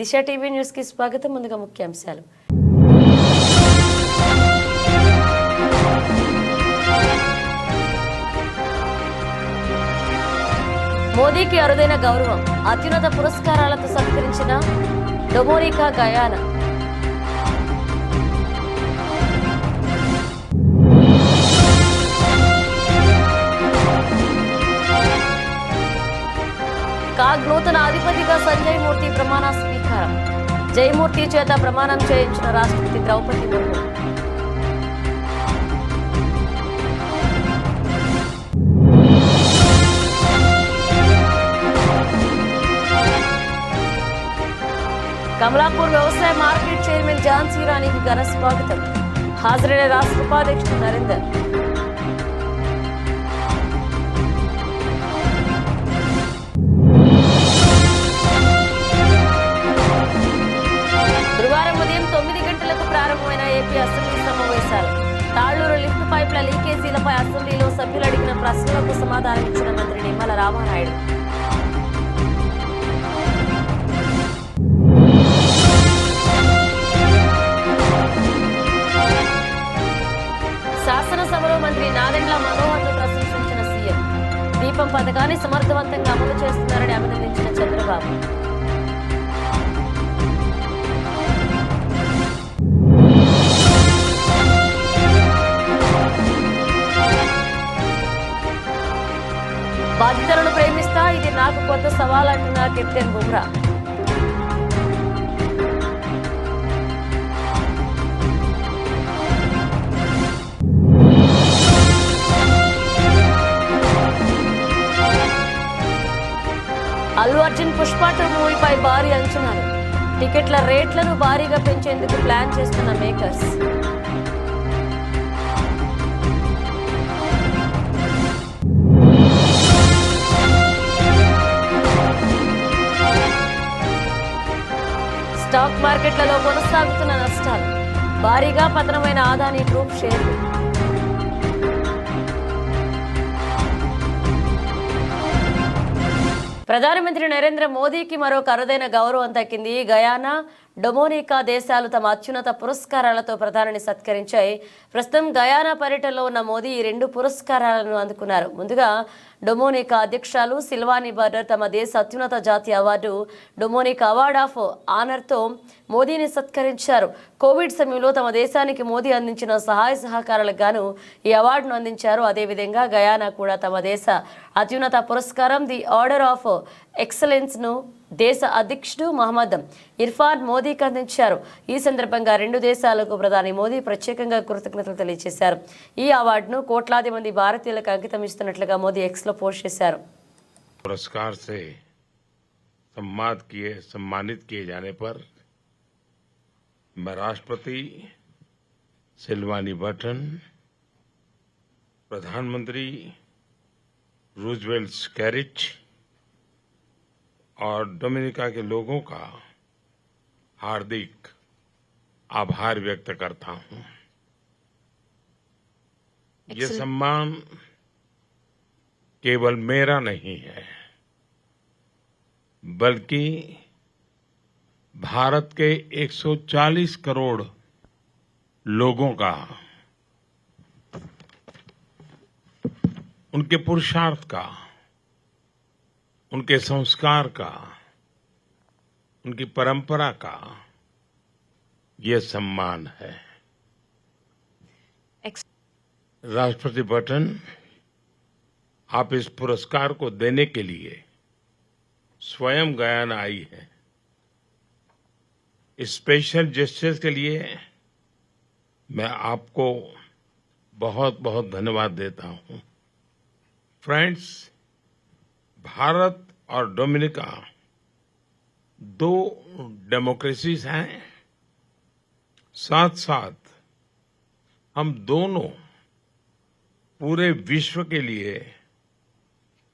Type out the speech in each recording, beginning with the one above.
దిశ TV news కి స్వాగతం. ముందుగా ముఖ్యాంశాలు. మోదీకి అరుదైన గౌరవం, అత్యున్నత పురస్కారాలతో సత్కరించిన డొమినికా గయానా. కాగ్ నూతన అధిపతిగా సంజయ్ మూర్తి ప్రమాణ స్వీకారం. జయమూర్తి చేత ప్రమాణం చేయించిన రాష్ట్రపతి ద్రౌపది ముర్ము. కమలాపూర్ వ్యవసాయ మార్కెట్ చైర్మన్ ఝాన్సీ రాణికి ఘన స్వాగతం. హాజరైన రాష్ట్ర ఉపాధ్యక్షుడు నరేందర్. గురువారం ఉదయం 9 గంటలకు ప్రారంభమైన ఏపీ అసెంబ్లీ సమావేశాలు. తాళ్లూరు లిఫ్ట్ పైప్ల లీకేజీలపై అసెంబ్లీలో సభ్యులు అడిగిన ప్రశ్నలకు సమాధానమిచ్చిన మంత్రి నిమ్మల రామానాయుడు. శాసనసభలో మంత్రి నాదెండ్ల మనోహర్ను ప్రశంసించిన సీఎం. దీపం పథకాన్ని సమర్థవంతంగా అమలు చేస్తున్నారని అభినందించిన చంద్రబాబు. బాధితులను ప్రేమిస్తా, ఇది నాకు కొత్త సవాల్ అంటున్న కెప్టెన్ బుమ్రా. అల్లు అర్జున్ పుష్ప 2 మూవీపై భారీ అంచనాలు. టికెట్ల రేట్లను భారీగా పెంచేందుకు ప్లాన్ చేస్తున్న మేకర్స్. స్టాక్ మార్కెట్లలో కొనసాగుతున్న నష్టాలు. భారీగా పతనమైన అదానీ గ్రూప్ షేర్లు. ప్రధానమంత్రి నరేంద్ర మోదీకి మరొక అరుదైన గౌరవం దక్కింది. గయానా, డొమినికా దేశాలు తమ అత్యున్నత పురస్కారాలతో ప్రధానిని సత్కరించాయి. ప్రస్తుతం గయానా పర్యటనలో ఉన్న మోదీ ఈ 2 పురస్కారాలను అందుకున్నారు. ముందుగా డొమినికా అధ్యక్షులు సిల్వానీ బర్డర్ తమ దేశ అత్యున్నత జాతీయ అవార్డు డొమినికా అవార్డ్ ఆఫ్ ఆనర్తో మోదీని సత్కరించారు. కోవిడ్ సమయంలో తమ దేశానికి మోదీ అందించిన సహాయ సహకారాలకు గాను ఈ అవార్డును అందించారు. అదేవిధంగా గయానా కూడా తమ దేశ అత్యున్నత పురస్కారం ది ఆర్డర్ ఆఫ్ ఎక్సలెన్స్ ను దేశ అధ్యక్షుడు మహమ్మద్ ఇర్ఫాన్ మోదీకి అందించారు. ఈ సందర్భంగా 2 దేశాలకు ప్రధాని మోదీ ప్రత్యేకంగా కృతజ్ఞతలు తెలియజేశారు. ఈ అవార్డును కోట్లాది మంది భారతీయులకు అంకితం ఇస్తున్నట్లుగా మోదీ ఎక్స్ లో పోస్ట్ చేశారు. पुरस्कार से सम्मानित किए जाने पर मैं राष्ट्रपति सिल्वानी बर्टन, प्रधानमंत्री रूजवेल्ट स्कैरिच और डोमिनिका के लोगों का हार्दिक आभार व्यक्त करता हूं. ये सम्मान केवल मेरा नहीं है, बल्कि भारत के 140 करोड़ लोगों का, उनके पुरुषार्थ का, उनके संस्कार का, उनकी परंपरा का ये सम्मान है. राष्ट्रपति बटन, आप इस पुरस्कार को देने के लिए स्वयं गयाना आई है. इस स्पेशल जेस्चर्स के लिए मैं आपको बहुत बहुत धन्यवाद देता हूं. फ्रेंड्स, भारत और डोमिनिका 2 डेमोक्रेसीज हैं. साथ साथ हम दोनों पूरे विश्व के लिए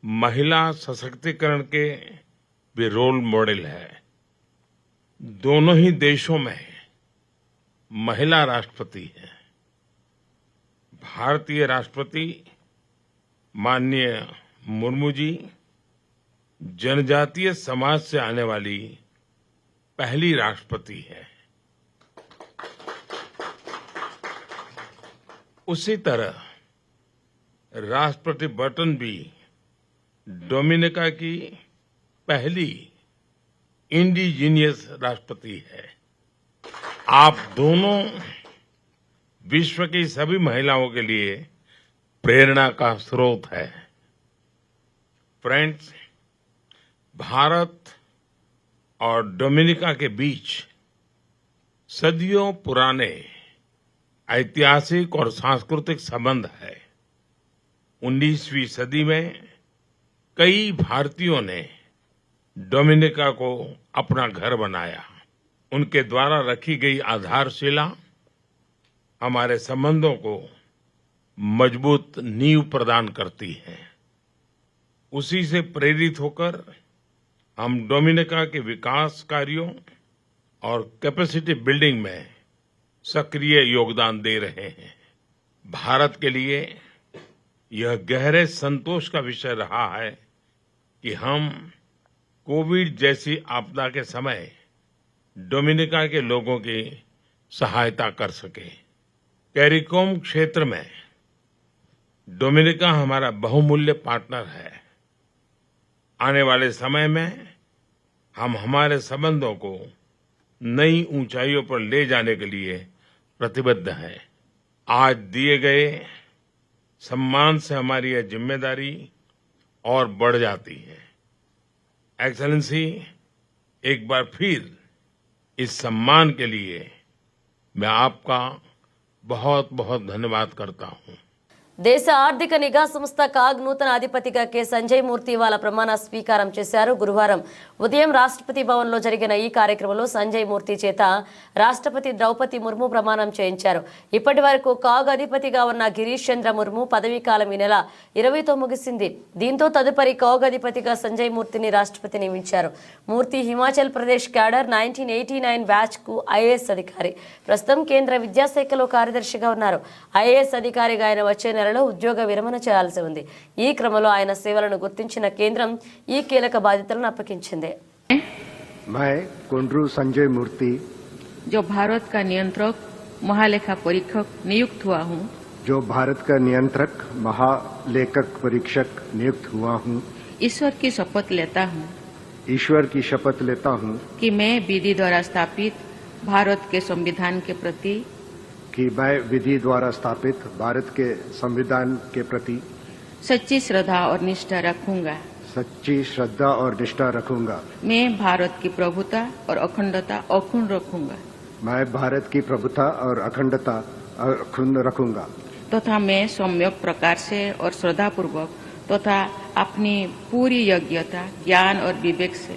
महिला सशक्तिकरण के भी रोल मॉडल है. दोनों ही देशों में महिला राष्ट्रपति हैं. भारतीय राष्ट्रपति माननीय मुर्मू जी जनजातीय समाज से आने वाली पहली राष्ट्रपति हैं। उसी तरह राष्ट्रपति बटन भी डोमिनिका की पहली इंडिजीनियस राष्ट्रपति है। आप दोनों विश्व की सभी महिलाओं के लिए प्रेरणा का स्रोत है। फ्रेंड्स, भारत और डोमिनिका के बीच सदियों पुराने ऐतिहासिक और सांस्कृतिक संबंध है। 19वीं सदी में कई भारतीयों ने डोमिनिका को अपना घर बनाया। उनके द्वारा रखी गई आधारशिला हमारे संबंधों को मजबूत नींव प्रदान करती है। उसी से प्रेरित होकर हम डोमिनिका के विकास कार्यों और कैपेसिटी बिल्डिंग में सक्रिय योगदान दे रहे हैं। भारत के लिए यह गहरे संतोष का विषय रहा है कि हम कोविड जैसी आपदा के समय डोमिनिका के लोगों की सहायता कर सके। कैरिकोम क्षेत्र में डोमिनिका हमारा बहुमूल्य पार्टनर है। आने वाले समय में हम हमारे संबंधों को नई ऊंचाइयों पर ले जाने के लिए प्रतिबद्ध हैं। आज दिए गए सम्मान से हमारी यह जिम्मेदारी और बढ़ जाती है। एक्सेलेंसी, एक बार फिर इस सम्मान के लिए मैं आपका बहुत बहुत धन्यवाद करता हूं। దేశ ఆర్థిక నిఘా సంస్థ కాగ్ నూతన అధిపతిగా కె సంజయ్ మూర్తి వాళ్ళ ప్రమాణ స్వీకారం చేశారు. గురువారం ఉదయం రాష్ట్రపతి భవన్లో జరిగిన ఈ కార్యక్రమంలో సంజయ్ మూర్తి చేత రాష్ట్రపతి ద్రౌపది ముర్ము ప్రమాణం చేయించారు. ఇప్పటి వరకు కాగ్ అధిపతిగా ఉన్న గిరీష్ చంద్ర ముర్ము పదవీ కాలం ఈ నెల 20తో ముగిసింది. దీంతో తదుపరి కాగ్ అధిపతిగా సంజయ్ మూర్తిని రాష్ట్రపతి నియమించారు. మూర్తి హిమాచల్ ప్రదేశ్ క్యాడర్ 1989 బ్యాచ్ కు ఐఏఎస్ అధికారి. ప్రస్తుతం కేంద్ర విద్యాశాఖలో కార్యదర్శిగా ఉన్నారు. ఐఏఎస్ అధికారిగా ఆయన వచ్చే నెలలో ఉద్యోగ విరమణ చేయాల్సి ఉంది. ఈ క్రమంలో ఆయన సేవలను గుర్తించిన కేంద్రం ఈ కీలక బాధ్యతలను అప్పగించింది. मैं कोंड्रू संजय मूर्ति जो भारत का नियंत्रक महालेखा परीक्षक नियुक्त हुआ हूँ, जो भारत का नियंत्रक महालेखक परीक्षक नियुक्त हुआ हूँ, ईश्वर की शपथ लेता हूँ ईश्वर की शपथ लेता हूँ कि मैं विधि द्वारा स्थापित भारत के संविधान के प्रति कि मैं विधि द्वारा स्थापित भारत के संविधान के प्रति सच्ची श्रद्धा और निष्ठा रखूंगा। सच्ची श्रद्धा और निष्ठा रखूंगा। मैं भारत की प्रभुता और अखंडता अक्षुण्ण रखूंगा मैं भारत की प्रभुता और अखंडता अक्षुण्ण रखूंगा तथा मैं सम्यक प्रकार से और श्रद्धा पूर्वक तथा अपनी पूरी योग्यता ज्ञान और विवेक से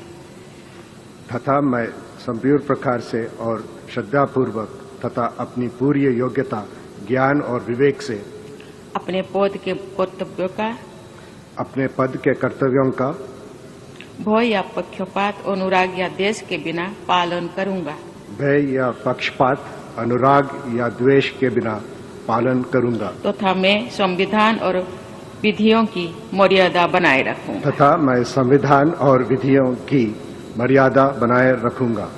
तथा मैं संपूर्ण प्रकार से और श्रद्धा पूर्वक तथा अपनी पूरी योग्यता ज्ञान और विवेक से अपने पद के कर्तव्यों का अपने पद के कर्तव्यों का भय या पक्षपात अनुराग या द्वेष के बिना पालन करूंगा। भय या पक्षपात अनुराग या द्वेष के बिना पालन करूंगा तथा मैं संविधान और विधियों की मर्यादा बनाए रखूंगा तथा मैं संविधान और विधियों की मर्यादा बनाए रखूंगा।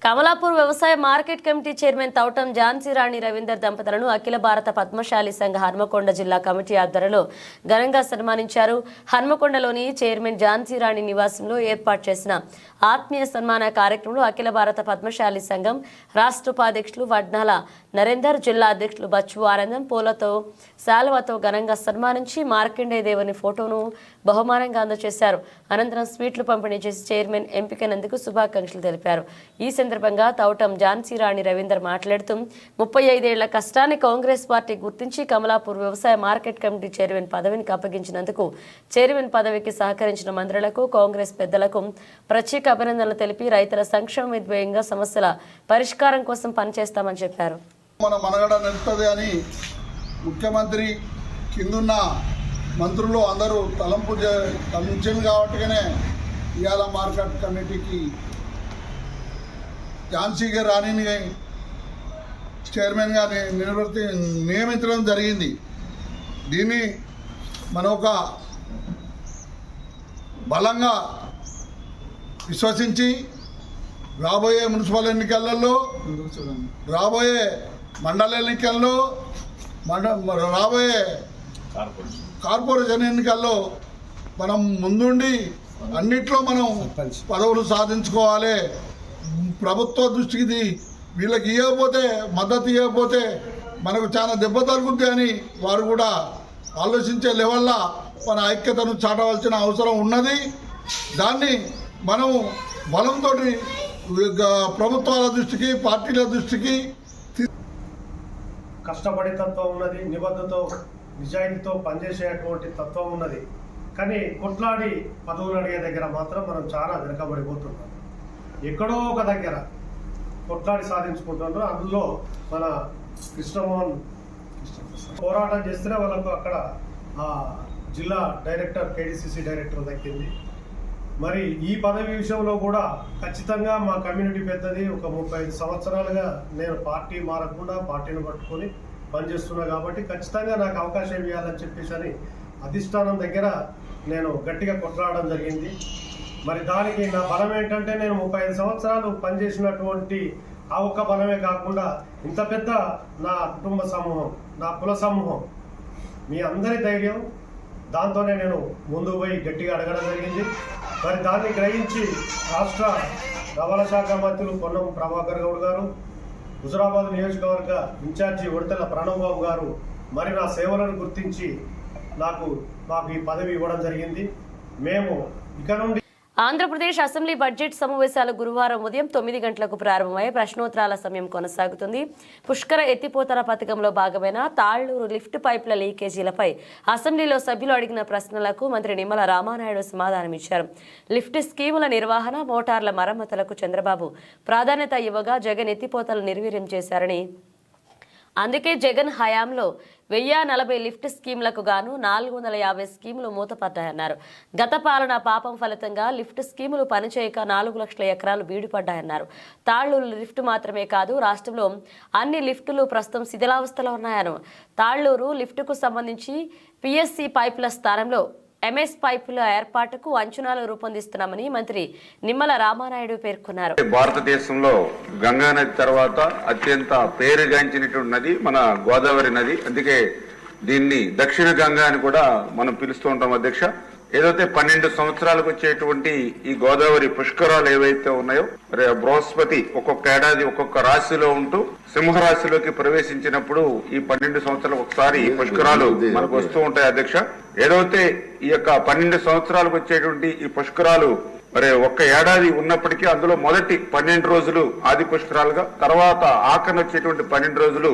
కమలాపూర్ వ్యవసాయ market committee chairman Thoutam Jhansi రాణి రవీందర్ దంపతులను అఖిల భారత పద్మశాలి సంఘ హన్మకొండ జిల్లా కమిటీ ఆధ్వర్యంలో ఘనంగా సన్మానించారు. హన్మకొండలోని చైర్మన్ ఝాన్సీ రాణి నివాసంలో ఏర్పాటు చేసిన ఆత్మీయ సన్మాన కార్యక్రమంలో అఖిల భారత పద్మశాలి సంఘం రాష్ట్ర ఉపాధ్యక్షులు వడ్నాల నరేందర్, జిల్లా అధ్యక్షులు బచ్చు ఆనందం పూలతో శాలువతో ఘనంగా సన్మానించి మార్కండే దేవుని ఫోటోను బహుమానంగా అందజేశారు. అనంతరం స్వీట్లు పంపిణీ చేసి చైర్మన్ ఎంపికైనందుకు శుభాకాంక్షలు తెలిపారు. ఈ సందర్భంగా తౌటం ఝాన్సీ రాణి రవీందర్ మాట్లాడుతూ 35 ఏళ్ల కష్టాన్ని కాంగ్రెస్ పార్టీ గుర్తించి కమలాపూర్ వ్యవసాయ మార్కెట్ కమిటీ చైర్మన్ పదవిని అప్పగించినందుకు చైర్మన్ పదవికి సహకరించిన మంత్రులకు కాంగ్రెస్ పెద్దలకు ప్రత్యేక అభినందనలు తెలిపి రైతుల సంక్షేమ ధ్యేయంగా సమస్యల పరిష్కారం కోసం పనిచేస్తామని చెప్పారు. మన మనగడ నిలుస్తుంది అని ముఖ్యమంత్రి కిందున్న మంత్రులు అందరూ తలంచింది కాబట్టిగానే ఇవాళ మార్కెట్ కమిటీకి ఝాన్సీ రాణిని చైర్మన్గా నియమించడం జరిగింది. దీన్ని మనం ఒక బలంగా విశ్వసించి రాబోయే మున్సిపల్ ఎన్నికలలో, రాబోయే మండల ఎన్నికల్లో, రాబోయే కార్పొరేషన్ ఎన్నికల్లో మనం ముందుండి అన్నిట్లో మనం పదవులు సాధించుకోవాలి. ప్రభుత్వ దృష్టికి వీళ్ళకి ఇవ్వకపోతే, మద్దతు ఇవ్వకపోతే మనకు చాలా దెబ్బ తగ్గుద్ది అని వారు కూడా ఆలోచించే లెవెల్లో మన ఐక్యతను చాటవలసిన అవసరం ఉన్నది. దాన్ని మనం బలంతో ప్రభుత్వాల దృష్టికి, పార్టీల దృష్టికి కష్టపడే తత్వం ఉన్నది, నిబద్ధతో నిజాయితీతో పనిచేసేటువంటి తత్వం ఉన్నది. కానీ కొట్లాడి పదవులు అడిగే దగ్గర మాత్రం మనం చాలా వెనకబడిపోతున్నాం. ఎక్కడో ఒక దగ్గర కొట్లాడి సాధించుకుంటున్నారు. అందులో మన కృష్ణమోహన్ పోరాటం చేస్తేనే వాళ్ళకు అక్కడ జిల్లా డైరెక్టర్, కేడీసీసీ డైరెక్టర్ దక్కింది. మరి ఈ పదవి విషయంలో కూడా ఖచ్చితంగా మా కమ్యూనిటీ పెద్దది. ఒక 35 సంవత్సరాలుగా నేను పార్టీ మారకుండా పార్టీని పట్టుకొని పనిచేస్తున్నా కాబట్టి ఖచ్చితంగా నాకు అవకాశం ఇవ్వాలని చెప్పేసి అని అధిష్టానం దగ్గర నేను గట్టిగా కొట్లాడడం జరిగింది. మరి దానికి నా బలం ఏంటంటే, నేను 35 సంవత్సరాలు పనిచేసినటువంటి ఆ ఒక్క బలమే కాకుండా ఇంత పెద్ద నా కుటుంబ సమూహం, నా కుల సమూహం, మీ అందరి ధైర్యం, దాంతోనే నేను ముందుకు పోయి గట్టిగా అడగడం జరిగింది. మరి దాన్ని గ్రహించి రాష్ట్ర రవాణా శాఖ మంత్రులు పొన్నం ప్రభాకర్ గౌడ్ గారు, హుజురాబాద్ నియోజకవర్గ ఇన్ఛార్జి ఉడతల ప్రణవ్ బాబు గారు మరి నా సేవలను గుర్తించి మాకు ఈ పదవి ఇవ్వడం జరిగింది. మేము ఇక నుండి ఆంధ్రప్రదేశ్ అసెంబ్లీ బడ్జెట్ సమావేశాలు గురువారం ఉదయం 9 గంటలకు ప్రారంభమై ప్రశ్నోత్తరాల సమయం కొనసాగుతుంది. పుష్కర ఎత్తిపోతల పథకంలో భాగమైన తాళ్లూరు లిఫ్ట్ పైప్ల లీకేజీలపై అసెంబ్లీలో సభ్యులు అడిగిన ప్రశ్నలకు మంత్రి నిమ్మల రామానాయుడు సమాధానమిచ్చారు. లిఫ్ట్ స్కీముల నిర్వహణ, మోటార్ల మరమ్మతులకు చంద్రబాబు ప్రాధాన్యత ఇవ్వగా జగన్ ఎత్తిపోతలు నిర్వీర్యం చేశారని, అందుకే జగన్ హయాంలో 1040 లిఫ్ట్ స్కీములకు గాను 450 స్కీములు మూతపడ్డాయన్నారు. గత పాలన పాపం ఫలితంగా లిఫ్ట్ స్కీములు పనిచేయక 4 లక్షల ఎకరాలు బీడుపడ్డాయన్నారు. తాళ్లూరు లిఫ్ట్ మాత్రమే కాదు, రాష్ట్రంలో అన్ని లిఫ్టులు ప్రస్తుతం శిథిలావస్థలో ఉన్నాయన్నారు. తాళ్లూరు లిఫ్టుకు సంబంధించి పిఎస్సి పైపుల స్థానంలో ఎంఎస్ పైపుల ఏర్పాటుకు అంచనాలు రూపొందిస్తున్నామని మంత్రి నిమ్మల రామానాయుడు పేర్కొన్నారు. భారతదేశంలో గంగా నది తర్వాత అత్యంత పేరుగాంచినటువంటి నది మన గోదావరి నది. అందుకే దీన్ని దక్షిణ గంగా అని కూడా మనం పిలుస్తూ ఉంటాం అధ్యక్ష. ఏదైతే 12 సంవత్సరాలకు వచ్చేటువంటి ఈ గోదావరి పుష్కరాలు ఏవైతే ఉన్నాయో, బృహస్పతి ఒక్కొక్క ఏడాది ఒక్కొక్క రాశిలో ఉంటూ సింహరాశిలోకి ప్రవేశించినప్పుడు ఈ 12 సంవత్సరాలకు ఒకసారి పుష్కరాలు మనకు వస్తూ ఉంటాయి అధ్యక్ష. ఏదైతే ఈ యొక్క 12 సంవత్సరాలకు వచ్చేటువంటి ఈ పుష్కరాలు మరి ఒక్క ఏడాది ఉన్నప్పటికీ అందులో మొదటి 12 రోజులు ఆది పుష్కరాలుగా, తర్వాత ఆఖరణ వచ్చేటువంటి 12 రోజులు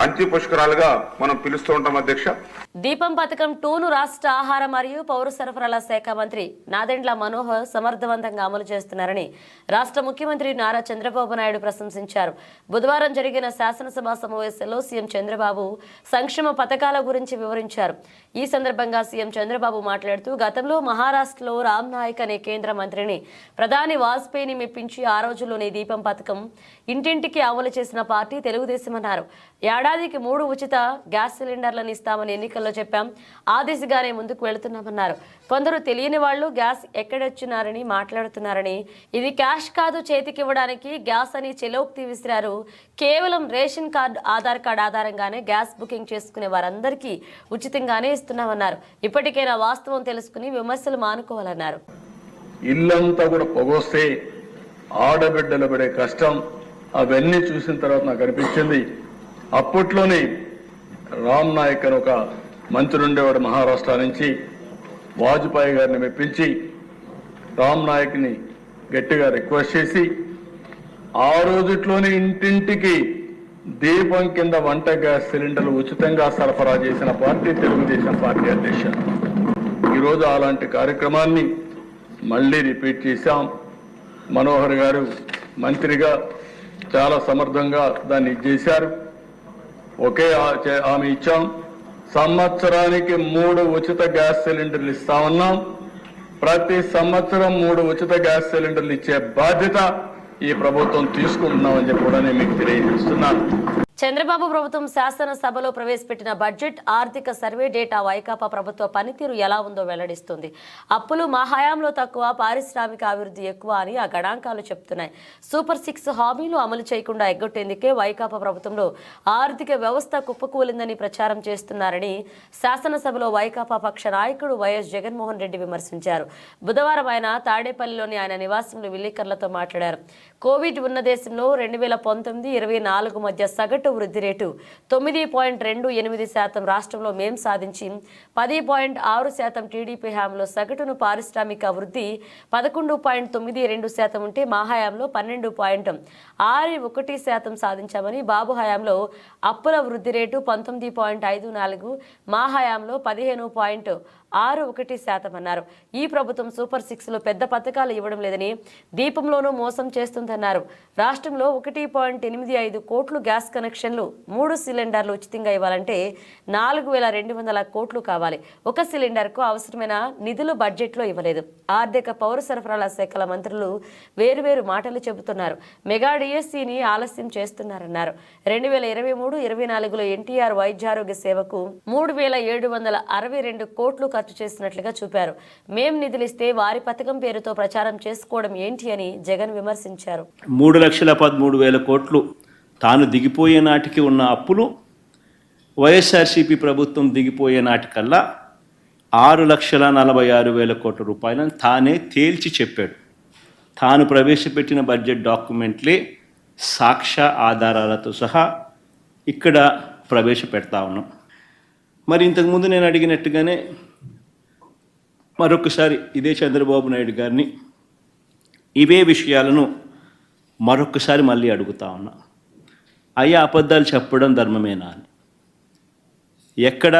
అంత్య పుష్కరాలుగా మనం పిలుస్తూ ఉంటాం అధ్యక్ష. దీపం పథకం 2ను రాష్ట్ర ఆహార మరియు పౌర సరఫరాల శాఖ మంత్రి నాదెండ్ల మనోహర్ సమర్థవంతంగా అమలు చేస్తున్నారని రాష్ట్ర ముఖ్యమంత్రి నారా చంద్రబాబు నాయుడు ప్రశంసించారు. బుధవారం జరిగిన శాసనసభ సమావేశంలో సీఎం చంద్రబాబు సంక్షేమ పథకాల గురించి వివరించారు. ఈ సందర్భంగా సీఎం చంద్రబాబు మాట్లాడుతూ, గతంలో మహారాష్ట్రలో రామ్ నాయక్ అనే కేంద్ర మంత్రిని ప్రధాని వాజ్పేయిని మెప్పించి ఆ రోజుల్లోనే దీపం పథకం ఇంటింటికి అమలు చేసిన పార్టీ తెలుగుదేశం అన్నారు. ఏడాదికి 3 ఉచిత గ్యాస్ సిలిండర్లను ఇస్తామని ఎన్నికల్లో చెప్పాం. ఆ దిశగానే ముందుకు వెళుతున్నామన్నారు. కొందరు తెలియని వాళ్ళు గ్యాస్ ఎక్కడొచ్చినారని మాట్లాడుతున్నారని, ఇది క్యాష్ కాదు చేతికి ఇవ్వడానికి గ్యాస్ అని చెలోక్తి విసిరారు. కేవలం రేషన్ కార్డు, ఆధార్ కార్డు ఆధారంగానే గ్యాస్ బుకింగ్ చేసుకునే వారందరికీ ఉచితంగానే ఇస్తున్నామన్నారు. ఇప్పటికైనా వాస్తవం తెలుసుకుని విమర్శలు మానుకోవాలన్నారు. ఇల్లంతా కూడా పొగొస్తే ఆడబిడ్డలు పడే కష్టం అవన్నీ చూసిన తర్వాత నాకు అనిపించింది, అప్పట్లోనే రామ్ నాయక్ అని ఒక మంత్రి ఉండేవాడు మహారాష్ట్ర నుంచి, వాజ్పేయి గారిని మెప్పించి రామ్ నాయక్ని గట్టిగా రిక్వెస్ట్ చేసి ఆ రోజుట్లోనే ఇంటింటికి దీపం కింద వంట గ్యాస్ సిలిండర్లు ఉచితంగా సరఫరా చేసిన పార్టీ తెలుగుదేశం పార్టీ అధ్యక్ష. ఈరోజు అలాంటి కార్యక్రమాన్ని మళ్ళీ రిపీట్ చేశాం. మనోహర్ గారు మంత్రిగా చాలా సమర్థంగా దాన్ని చేశారు. ఒకే హామీ ఇచ్చాం, సంవత్సరానికి 3 ఉచిత గ్యాస్ సిలిండర్లు ఇస్తా ఉన్నాం. ప్రతి సంవత్సరం 3 ఉచిత గ్యాస్ సిలిండర్లు ఇచ్చే బాధ్యత ఈ ప్రభుత్వం తీసుకుంటున్నామని చెప్పి కూడా నేను మీకు తెలియజేస్తున్నాను. చంద్రబాబు ప్రభుత్వం శాసనసభలో ప్రవేశపెట్టిన బడ్జెట్ ఆర్థిక సర్వే డేటా వైకాపా ప్రభుత్వ పనితీరు ఎలా ఉందో వెల్లడిస్తుంది. అప్పులు మా హయాంలో తక్కువ, పారిశ్రామిక అభివృద్ధి ఎక్కువ అని ఆ గణాంకాలు చెప్తున్నాయి. సూపర్ 6 హామీలు అమలు చేయకుండా ఎగ్గొట్టేందుకే వైకాపా ప్రభుత్వంలో ఆర్థిక వ్యవస్థ కుప్పకూలిందని ప్రచారం చేస్తున్నారని శాసనసభలో వైకాపా పక్ష నాయకుడు వైఎస్ జగన్మోహన్ రెడ్డి విమర్శించారు. బుధవారం ఆయన తాడేపల్లిలోని ఆయన నివాసంలో విలేకరులతో మాట్లాడారు. కోవిడ్ ఉన్న దేశంలో 2019-24 మధ్య సగటు వృద్ధి రేటు 9.28%, రాష్ట్రంలో మేం సాధించి 10.6%, టీడీపీ హయాంలో సగటును పారిశ్రామిక వృద్ధి 11.92% ఉంటే మా హయాంలో 12.61% సాధించామని, బాబు హయాంలో అప్పుల వృద్ధి రేటు 19.54, మా హయాంలో 15.61% అన్నారు. ఈ ప్రభుత్వం సూపర్ 6లో పెద్ద పథకాలు ఇవ్వడం లేదని, దీపంలోనూ మోసం చేస్తుందన్నారు. రాష్ట్రంలో 1.85 కోట్లు గ్యాస్ కనెక్షన్లు, 3 సిలిండర్లు ఉచితంగా ఇవ్వాలంటే 4,200 కోట్లు కావాలి. ఒక సిలిండర్కు అవసరమైన నిధులు బడ్జెట్లో ఇవ్వలేదు. ఆర్థిక పౌర సరఫరాల శాఖల మంత్రులు వేరువేరు మాటలు చెబుతున్నారు. మెగా డిఎస్సిని ఆలస్యం చేస్తున్నారన్నారు. 2023-24లో ఎన్టీఆర్ వైద్యారోగ్య సేవకు 3,762 కోట్లు ఖర్చు చేసినట్లుగా చూపారు. మేం నిధులిస్తే వారి పథకం పేరుతో ప్రచారం చేసుకోవడం ఏంటి అని జగన్ విమర్శించారు. 3,13,000 కోట్లు తాను దిగిపోయే నాటికి ఉన్న అప్పులు వైఎస్ఆర్సీపీ ప్రభుత్వం దిగిపోయే నాటికల్లా 6,46,000 కోట్ల రూపాయలను తానే తేల్చి చెప్పాడు. తాను ప్రవేశపెట్టిన బడ్జెట్ డాక్యుమెంట్లే సాక్ష్య ఆధారాలతో సహా ఇక్కడ ప్రవేశపెడతా ఉన్నాం. మరి ఇంతకుముందు నేను అడిగినట్టుగానే మరొకసారి ఇదే చంద్రబాబు నాయుడు గారిని ఇవే విషయాలను మరొకసారి మళ్ళీ అడుగుతా ఉన్నా. అయ్యా, అబద్ధాలు చెప్పడం ధర్మమేనా అని. ఎక్కడ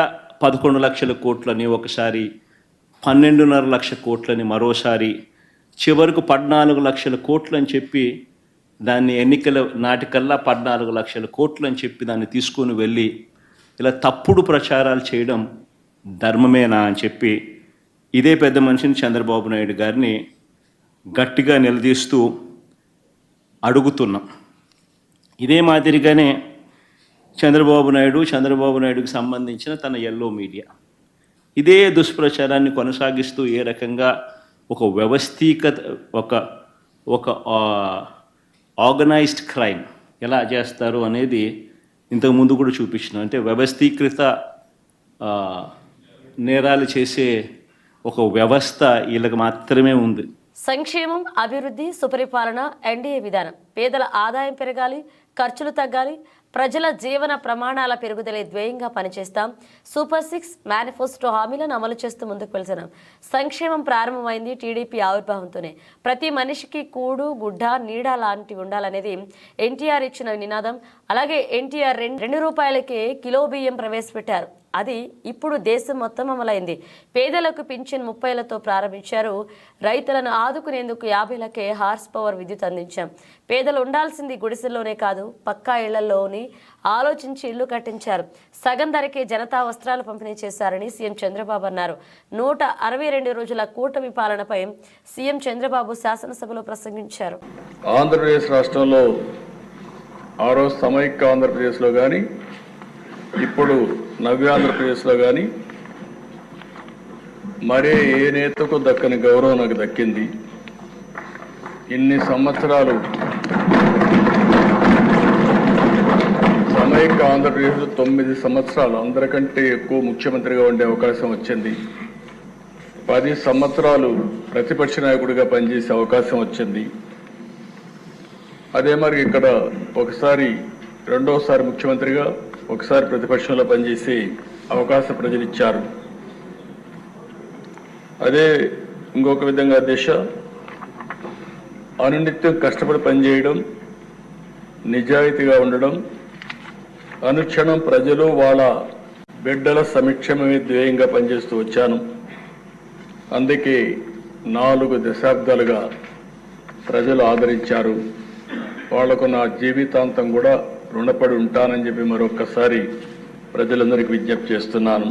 11 లక్షల కోట్లని ఒకసారి, 12.5 లక్షల కోట్లని మరోసారి, చివరకు 14 లక్షల కోట్లు అని చెప్పి దాన్ని ఎన్నికల నాటికల్లా 14 లక్షల కోట్లు అని చెప్పి దాన్ని తీసుకొని వెళ్ళి ఇలా తప్పుడు ప్రచారాలు చేయడం ధర్మమేనా అని చెప్పి ఇదే పెద్ద మనిషిని చంద్రబాబు నాయుడు గారిని గట్టిగా నిలదీస్తూ అడుగుతున్నాం. ఇదే మాదిరిగానే చంద్రబాబు నాయుడుకి సంబంధించిన తన ఎల్లో మీడియా ఇదే దుష్ప్రచారాన్ని కొనసాగిస్తూ ఏ రకంగా ఒక ఒక ఆర్గనైజ్డ్ క్రైమ్ ఎలా చేస్తారు అనేది ఇంతకుముందు కూడా చూపించినాం. అంటే వ్యవస్థీకృత నేరాలు చేసే ఒక వ్యవస్థ వీళ్ళకి మాత్రమే ఉంది. సంక్షేమం, అభివృద్ధి, సుపరిపాలన ఎన్డీఏ విధానం. పేదల ఆదాయం పెరగాలి, ఖర్చులు తగ్గాలి, ప్రజల జీవన ప్రమాణాల పెరుగుదలే ధ్యేయంగా పనిచేస్తాం. సూపర్ 6 మేనిఫెస్టో హామీలను అమలు చేస్తూ ముందుకు వెళ్తున్నాం. సంక్షేమం ప్రారంభమైంది టీడీపీ ఆవిర్భావంతోనే. ప్రతి మనిషికి కూడు, గుడ్డ, నీడ లాంటివి ఉండాలనేది ఎన్టీఆర్ ఇచ్చిన నినాదం. అలాగే ఎన్టీఆర్ 2 రూపాయలకే కిలో బియ్యం ప్రవేశపెట్టారు. అది ఇప్పుడు దేశం మొత్తం అమలైంది. పేదలకు పింఛన్ 30లతో ప్రారంభించారు. రైతులను ఆదుకునేందుకు 50లకే హార్స్ పవర్ విద్యుత్ అందించాం. పేదలు ఉండాల్సింది గుడిసెల్లోనే కాదు, పక్కా ఇళ్లలోని ఆలోచించి ఇల్లు కట్టించారు. సగం ధరకే జనతా వస్త్రాలు పంపిణీ చేశారని సీఎం చంద్రబాబు అన్నారు. 162 రోజుల కూటమి పాలనపై సీఎం చంద్రబాబు శాసనసభలో ప్రసంగించారు. ఆంధ్రప్రదేశ్ రాష్ట్రంలో ఆ రోజు సమైక్య ఆంధ్రప్రదేశ్లో కానీ, ఇప్పుడు నవ్య ఆంధ్రప్రదేశ్లో కానీ మరే ఏ నేతకు దక్కని గౌరవం నాకు దక్కింది. ఇన్ని సంవత్సరాలు సమైక్య ఆంధ్రప్రదేశ్లో 9 సంవత్సరాలు అందరికంటే ఎక్కువ ముఖ్యమంత్రిగా ఉండే అవకాశం వచ్చింది. 10 సంవత్సరాలు ప్రతిపక్ష నాయకుడిగా పనిచేసే అవకాశం వచ్చింది. అదే మరి ఇక్కడ ఒకసారి రెండోసారి ముఖ్యమంత్రిగా, ఒకసారి ప్రతిపక్షంలో పనిచేసే అవకాశం ప్రజలు ఇచ్చారు. అదే ఇంకొక విధంగా దిశ అనునిత్యం కష్టపడి పనిచేయడం, నిజాయితీగా ఉండడం, అనుక్షణం ప్రజలు వాళ్ళ బిడ్డల సంక్షేమమే ధ్యేయంగా పనిచేస్తూ వచ్చాను. అందుకే 4 దశాబ్దాలుగా ప్రజలు ఆదరించారు. వాళ్లకు నా జీవితాంతం కూడా రుణపడి ఉంటానని చెప్పి మరొక్కసారి ప్రజలందరికీ విజ్ఞప్తి చేస్తున్నాను.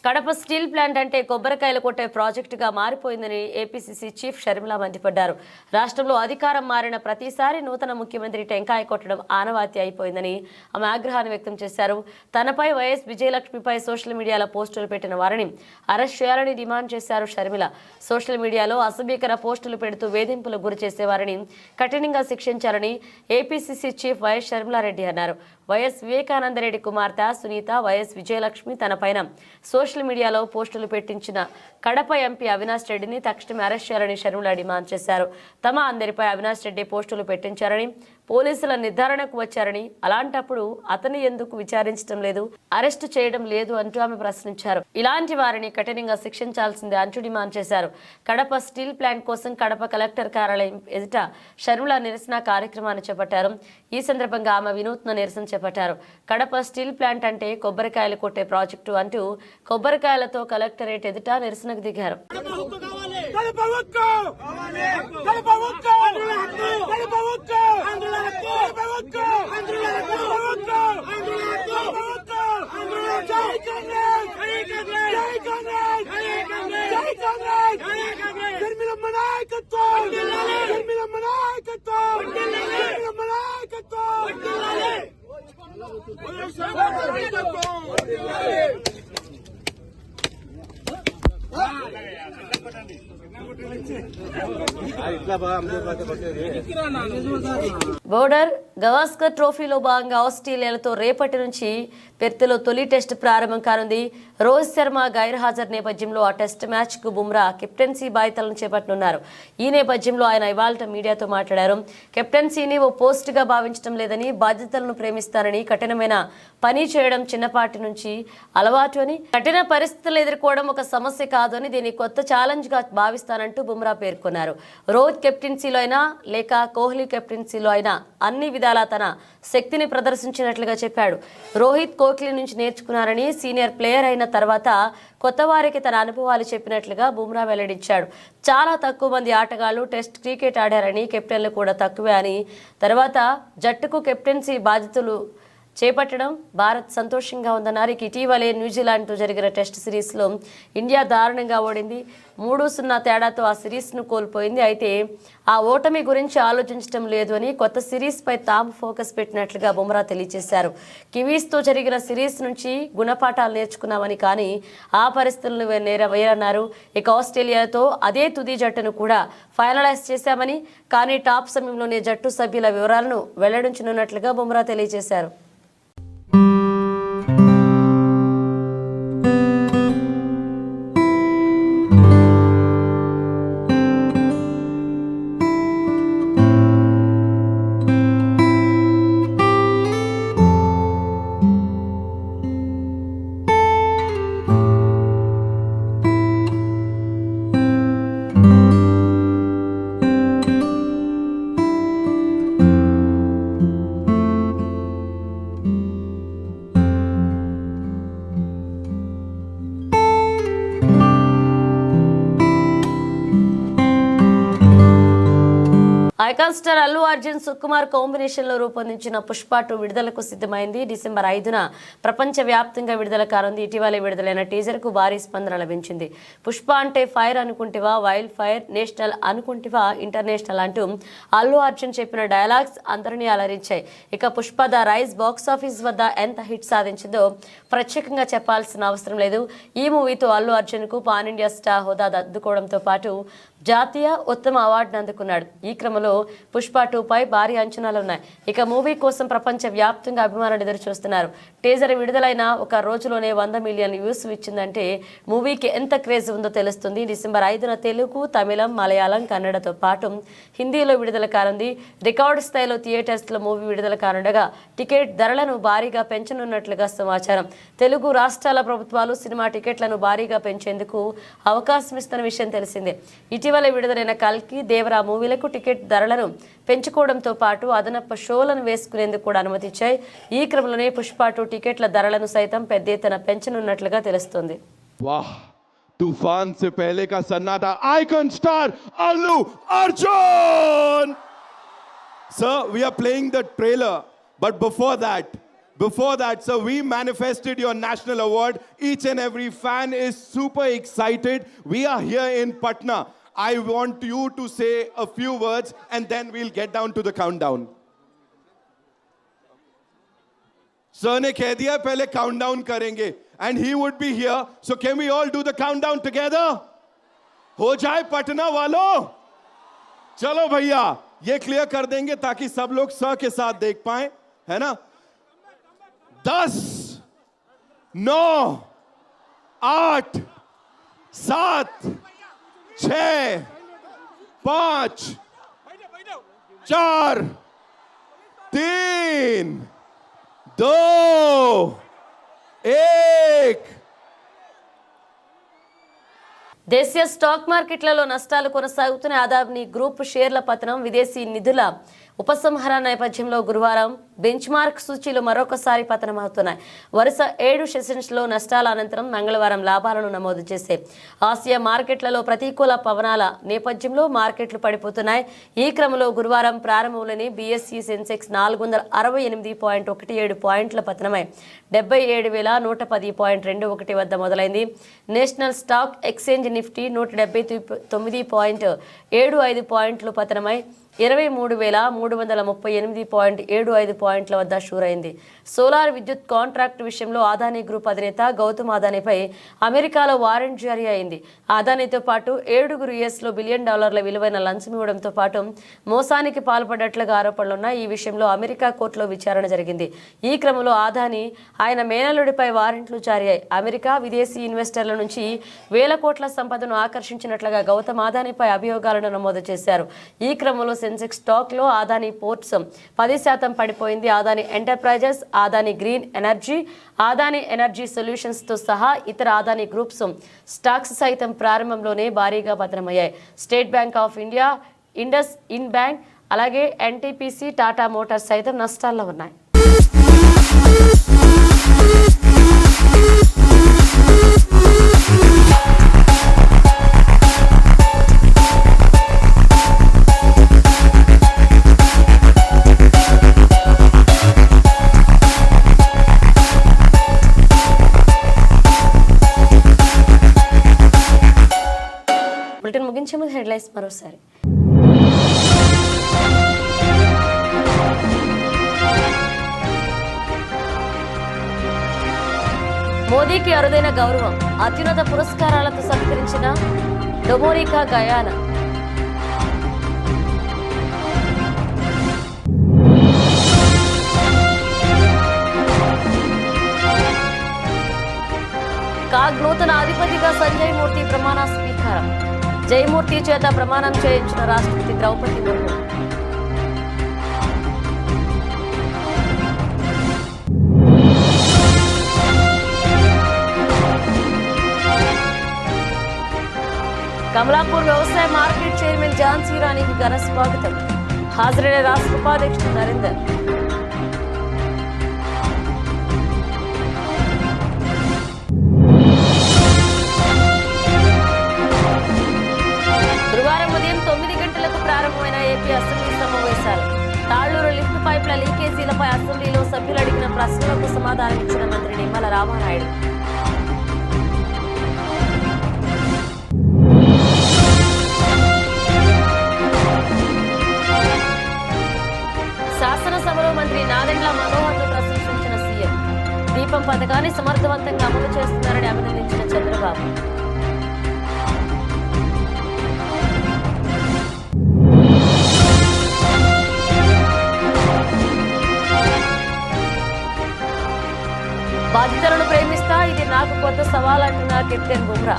కడప స్టీల్ ప్లాంట్ అంటే కొబ్బరికాయలు కొట్టే ప్రాజెక్టుగా మారిపోయిందని ఏపీసీసీ చీఫ్ షర్మిల మండిపడ్డారు. రాష్ట్రంలో అధికారం మారిన ప్రతిసారి నూతన ముఖ్యమంత్రి టెంకాయ కొట్టడం ఆనవాయితీ అయిపోయిందని ఆమె ఆగ్రహాన్ని వ్యక్తం చేశారు. తనపై వైఎస్ విజయలక్ష్మిపై సోషల్ మీడియాలో పోస్టులు పెట్టిన వారిని అరెస్ట్ చేయాలని డిమాండ్ చేశారు షర్మిల. సోషల్ మీడియాలో అసభ్యకర పోస్టులు పెడుతూ వేధింపులకు గురి చేసేవారిని కఠినంగా శిక్షించాలని ఏపీసీసీ చీఫ్ వైఎస్ షర్మిలారెడ్డి అన్నారు. వైఎస్ వివేకానందరెడ్డి కుమార్తె సునీత, వైఎస్ విజయలక్ష్మి తనపైన సోషల్ మీడియాలో పోస్టులు పెట్టించిన కడప ఎంపీ అవినాష్ రెడ్డిని తక్షణమే అరెస్ట్ చేయాలని షర్మిల డిమాండ్ చేశారు. తమ అందరిపై అవినాష్ రెడ్డి పోస్టులు పెట్టించారని, పోలీసుల నిర్ధారణకు వచ్చారని, అలాంటప్పుడు అతన్ని ఎందుకు విచారించడం లేదు, అరెస్టు చేయడం లేదు అంటూ ఆమె ప్రశ్నించారు. ఇలాంటి వారిని కఠినంగా శిక్షించాల్సిందే అంటూ డిమాండ్ చేశారు. కడప స్టీల్ ప్లాంట్ కోసం కడప కలెక్టర్ కార్యాలయం ఎదుట షర్మిల నిరసన కార్యక్రమాన్ని చేపట్టారు. ఈ సందర్భంగా ఆమె వినూత్న నిరసన చేపట్టారు. కడప స్టీల్ ప్లాంట్ అంటే కొబ్బరికాయలు కొట్టే ప్రాజెక్టు అంటూ కొబ్బరికాయలతో కలెక్టరేట్ ఎదుట నిరసనకు దిగారు. బోర్డర్ గవాస్కర్ ట్రోఫీలో భాగంగా ఆస్ట్రేలియాలతో రేపటి నుంచి పెర్త్లో తొలి టెస్ట్ ప్రారంభం కానుంది. రోహిత్ శర్మ గైర్హాజరు నేపథ్యంలో ఆ టెస్ట్ మ్యాచ్ కు బుమ్రా కెప్టెన్సీ బాధ్యతలను చేపట్టనున్నారు. ఈ నేపథ్యంలో ఆయన ఇవాళ మీడియాతో మాట్లాడారు. కెప్టెన్సీని ఓ పోస్ట్ గా భావించడం లేదని, బాధ్యతలను ప్రేమిస్తారని, కఠినమైన పని చేయడం చిన్నపాటి నుంచి అలవాటు అని, కఠిన పరిస్థితులు ఎదుర్కోవడం ఒక సమస్య కాదు అని, దీన్ని కొత్త ఛాలెంజ్ గా భావిస్తానంటూ బుమ్రా పేర్కొన్నారు. రోహిత్ కెప్టెన్సీలో అయినా లేక కోహ్లీ కెప్టెన్సీలో అయినా అన్ని విధాలా తన శక్తిని ప్రదర్శించినట్లుగా చెప్పాడు. రోహిత్ కోహ్లీ నుంచి నేర్చుకున్నారని, సీనియర్ ప్లేయర్ అయిన తర్వాత కొత్త వారికి తన అనుభవాలు చెప్పినట్లుగా బుమ్రా వెల్లడించాడు. చాలా తక్కువ మంది ఆటగాళ్లు టెస్ట్ క్రికెట్ ఆడారని, కెప్టెన్లు కూడా తక్కువే అని, తర్వాత జట్టుకు కెప్టెన్సీ బాధ్యతలు చేపట్టడం భారత్ సంతోషంగా ఉందన్నారు. ఇటీవలే న్యూజిలాండ్తో జరిగిన టెస్ట్ సిరీస్లో ఇండియా దారుణంగా ఓడింది. 3-0 తేడాతో ఆ సిరీస్ను కోల్పోయింది. అయితే ఆ ఓటమి గురించి ఆలోచించడం లేదు అని, కొత్త సిరీస్పై తాము ఫోకస్ పెట్టినట్లుగా బుమ్రా తెలియజేశారు. కివీస్తో జరిగిన సిరీస్ నుంచి గుణపాఠాలు నేర్చుకున్నామని, కానీ ఆ పరిస్థితులను వేరన్నారు. ఇక ఆస్ట్రేలియాతో అదే తుది జట్టును కూడా ఫైనలైజ్ చేశామని, కానీ టాప్ సమయంలోనే జట్టు సభ్యుల వివరాలను వెల్లడించనున్నట్లుగా బుమ్రా తెలియజేశారు. Icon star Allu Arjun Sukumar combination లో రూపొందించిన పుష్ప 2 విడుదలకు సిద్ధమైంది. డిసెంబర్ 5న ప్రపంచ వ్యాప్తంగా విడుదల కానుంది. ఇటీవలే విడుదలైన టీజర్ కు భారీ స్పందన లభించింది. పుష్ప అంటే ఫైర్ అనుకుంటివా, వైల్డ్ ఫైర్, నేషనల్ అనుకుంటివా, ఇంటర్నేషనల్ అంటూ అల్లు అర్జున్ చెప్పిన డైలాగ్స్ అందరినీ అలరించాయి. ఇక Pushpa the rise box office వద్ద ఎంత హిట్ సాధించిందో ప్రత్యేకంగా చెప్పాల్సిన అవసరం లేదు. ఈ మూవీతో అల్లు అర్జున్ కు పాన్ ఇండియా స్టార్ హోదా అందుకోవడంతో పాటు జాతీయ ఉత్తమ అవార్డును అందుకున్నాడు. ఈ క్రమంలో పుష్ప 2 పై భారీ అంచనాలున్నాయి. ఇక మూవీ కోసం ప్రపంచ వ్యాప్తంగా అభిమానులు ఎదురు చూస్తున్నారు. టీజర్ విడుదలైన ఒక రోజులోనే 100 మిలియన్ వ్యూస్ ఇచ్చిందంటే మూవీకి ఎంత క్రేజ్ ఉందో తెలుస్తుంది. డిసెంబర్ 5న తెలుగు, తమిళం, మలయాళం, కన్నడతో పాటు హిందీలో విడుదల కానుంది. రికార్డు స్థాయిలో థియేటర్స్లో మూవీ విడుదల కానుండగా టికెట్ ధరలను భారీగా పెంచనున్నట్లుగా సమాచారం. తెలుగు రాష్ట్రాల ప్రభుత్వాలు సినిమా టికెట్లను భారీగా పెంచేందుకు అవకాశం ఇస్తున్న విషయం తెలిసిందే. ఇటీవల విడుదలైన కల్కి, దేవరా మూవీలకు టికెట్ ధరలను పెంచుకోవడంతో పాటు అదనపు షోలను వేసుకునేందుకు కూడా అనుమతిచ్చాయి. ఈ క్రమంలోనే పుష్ప 2 టికెట్ల ధరలను సైతం పెద్ద ఎత్తున పెంచనున్నట్లుగా తెలుస్తోంది. वाह, तूफान से पहले का सन्नाटा, icon star Allu Arjun. Sir, we are playing the trailer, but before that, Before that, sir, we manifested your national award. Each and every fan is super excited. We are here in Patna. I want you to say a few words and then we'll get down to the countdown. Sir ne keh diya pehle countdown karenge and he would be here. So can we all do the countdown together? Ho jaye Patna walo? Chalo bhaiya, ye clear kar denge ताकि सब लोग sir के साथ देख पाएं, है ना? 10, 9, 8, 7, 6, 5, 4, 3, 2, 1. దేశీయ స్టాక్ మార్కెట్లలో నష్టాలు కొనసాగుతున్న అదాని గ్రూప్ షేర్ల పతనం విదేశీ నిధుల ఉపసంహరణ నేపథ్యంలో గురువారం బెంచ్ మార్క్ సూచీలు మరొకసారి పతనమవుతున్నాయి. వరుస 7 సెషన్స్లో నష్టాల అనంతరం మంగళవారం లాభాలను నమోదు చేసే ఆసియా మార్కెట్లలో ప్రతికూల పవనాల నేపథ్యంలో మార్కెట్లు పడిపోతున్నాయి. ఈ క్రమంలో గురువారం ప్రారంభంలోనే బీఎస్ఈ సెన్సెక్స్ 468.17 పాయింట్ల పతనమై 77,110.21 వద్ద మొదలైంది. నేషనల్ స్టాక్ ఎక్స్చేంజ్ నిఫ్టీ 179.75 పాయింట్లు పతనమై 23,338.75 పాయింట్ల వద్ద షూరైంది. సోలార్ విద్యుత్ కాంట్రాక్ట్ విషయంలో అదానీ గ్రూప్ అధినేత గౌతమ్ అదానీపై అమెరికాలో వారెంట్ జారీ అయింది. అదానీతో పాటు 7 US బిలియన్ డాలర్ల విలువైన లంచం ఇవ్వడంతో పాటు మోసానికి పాల్పడ్డట్లుగా ఆరోపణలున్నాయి. ఈ విషయంలో అమెరికా కోర్టులో విచారణ జరిగింది. ఈ క్రమంలో అదానీ ఆయన మేనల్లుడిపై వారెంట్లు జారీ అయ్యాయి. అమెరికా విదేశీ ఇన్వెస్టర్ల నుంచి వేల కోట్ల సంపదను ఆకర్షించినట్లుగా గౌతమ్ అదానీపై అభియోగాలను నమోదు చేశారు. ఈ క్రమంలో సెన్సెక్స్ స్టాక్ లో అదానీ పోర్ట్స్ 10% పడిపోయింది. Adani enterprises, Adani green energy, Adani energy solutions తో సహా ఇతర అదానీ గ్రూప్స్ స్టాక్స్ సైతం ప్రారంభంలోనే భారీగా పతనమయ్యాయి. State bank of India, IndusInd bank, అలాగే ఎన్టీపీసీ, టాటా మోటార్స్ సైతం నష్టాల్లో ఉన్నాయి. ముగించే ముందు హెడ్లైన్స్ మరోసారి. మోదీకి అరుదైన గౌరవం, అత్యున్నత పురస్కారాలతో సత్కరించిన డొమోనికా గయానా. కాగ్ నూతన అధిపతిగా సంజయ్ మూర్తి ప్రమాణ స్వీకారం. జయమూర్తి చేత ప్రమాణం చేయించిన రాష్ట్రపతి ద్రౌపది ముర్ము. కమలాపూర్ వ్యవసాయ మార్కెట్ చైర్మన్ ఝాన్సీ రాణికి ఘన స్వాగతం. హాజరైన రాష్ట్ర ఉపాధ్యక్షుడు నరేందర్. గురువారం ఉదయం 9 గంటలకు ప్రారంభమైన ఏపీ అసెంబ్లీ సమావేశాలు. తాళ్లూరు లిఫ్ట్ పైప్ల లీకేజీలపై అసెంబ్లీలో సభ్యులు అడిగిన ప్రశ్నలకు సమాధానమిచ్చిన మంత్రి నిమ్మల రామానాయుడు. శాసనసభలో మంత్రి నాదెండ్ల మనోహర్ను ప్రశంసించిన సీఎం. దీపం పథకాన్ని సమర్థవంతంగా అమలు చేస్తున్నారని అభినందించిన చంద్రబాబు. బాధితులను ప్రేమిస్తా, ఇది నాకు కొత్త సవాల్ అంటున్న కెప్టెన్ బుమ్రా.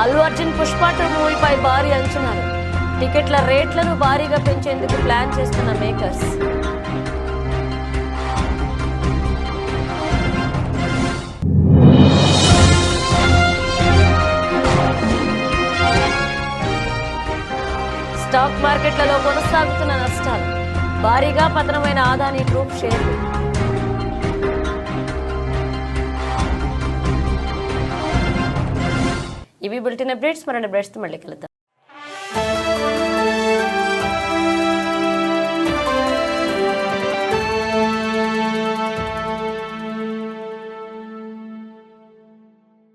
అల్లు అర్జున్ పుష్ప 2 మూవీపై భారీ అంచనాలు. టికెట్ల రేట్లను భారీగా పెంచేందుకు ప్లాన్ చేస్తున్న మేకర్స్. స్టాక్ మార్కెట్లలో కొనసాగుతున్న నష్టాలు. భారీగా పతనమైన అదానీ గ్రూప్ షేర్లు. ఇవి బులెటిన్ అప్డేట్స్. మరిన్ని అప్డేట్స్తో మళ్ళీ కలుద్దాం.